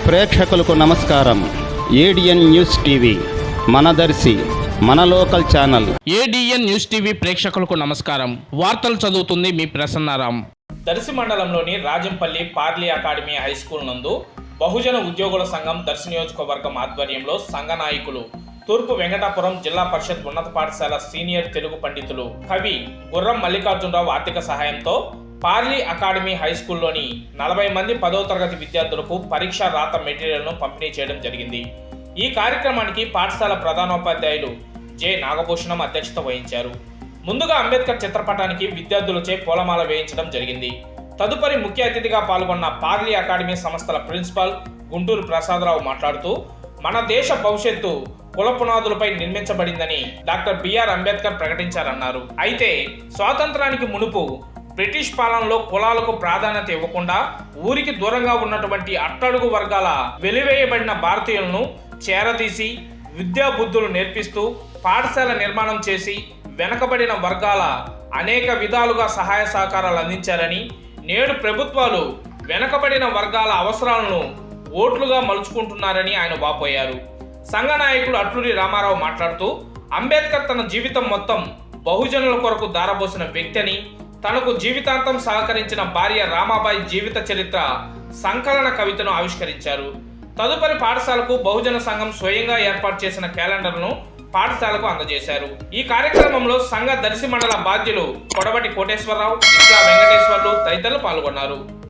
ప్రేక్షకులకు నమస్కారం. ADN news TV మన దర్శి మన local channel. ADN news TV ప్రేక్షకులకు నమస్కారం. వార్తలు చదువుతుంది మీ ప్రసన్నారాం. దర్శి మండలంలోని రాజంపల్లి పార్లీ అకాడమీ హై స్కూల్ నందు బహుజన ఉద్యోగుల సంఘం దర్శి నియోజకవర్గం ఆధ్వర్యంలో సంఘ నాయకులు, తూర్పు వెంకటాపురం జిల్లా పరిషత్ ఉన్నత పాఠశాల సీనియర్ తెలుగు పండితులు కవి గుర్రం మల్లికార్జునరావు ఆర్థిక సహాయంతో పార్లీ అకాడమీ హై స్కూల్లోని 40 మంది 10వ తరగతి విద్యార్థులకు పరీక్షా రాత మెటీరియల్ను పంపిణీ చేయడం జరిగింది. ఈ కార్యక్రమానికి పాఠశాల ప్రధానోపాధ్యాయులు జె నాగభూషణం అధ్యక్షత వహించారు. ముందుగా అంబేద్కర్ చిత్రపటానికి విద్యార్థులచే పూలమాల వేయించడం జరిగింది. తదుపరి ముఖ్య అతిథిగా పాల్గొన్న పార్లీ అకాడమీ సంస్థల ప్రిన్సిపాల్ గుంటూరు ప్రసాదరావు మాట్లాడుతూ, మన దేశ భవిష్యత్తు కుల పునాదులపై నిర్మించబడిందని డాక్టర్ బిఆర్ అంబేద్కర్ ప్రకటించారన్నారు. అయితే స్వాతంత్రానికి మునుపు బ్రిటిష్ పాలనలో కులాలకు ప్రాధాన్యత ఇవ్వకుండా ఊరికి దూరంగా ఉన్నటువంటి అట్టడుగు వర్గాల వెలివేయబడిన భారతీయులను చేరదీసి విద్యా బుద్ధులు నేర్పిస్తూ పాఠశాల నిర్మాణం చేసి వెనకబడిన వర్గాల అనేక విధాలుగా సహాయ సహకారాలు అందించారని, నేడు ప్రభుత్వాలు వెనకబడిన వర్గాల అవసరాలను ఓట్లుగా మలుచుకుంటున్నారని ఆయన వాపోయారు. సంఘ నాయకులు అట్లూరి రామారావు మాట్లాడుతూ, అంబేద్కర్ తన జీవితం మొత్తం బహుజనుల కొరకు దారబోసిన వ్యక్తి అని, తనకు జీవితాంతం సహకరించిన భార్య రామాబాయి జీవిత చరిత్ర సంకలన కవితను ఆవిష్కరించారు. తదుపరి పాఠశాలకు బహుజన సంఘం స్వయంగా ఏర్పాటు చేసిన క్యాలెండర్ను పాఠశాలకు అందజేశారు. ఈ కార్యక్రమంలో సంఘ దర్శి మండల బాధ్యులు కొడవటి కోటేశ్వరరావు, ఇట్లా వెంకటేశ్వర్లు తదితరులు పాల్గొన్నారు.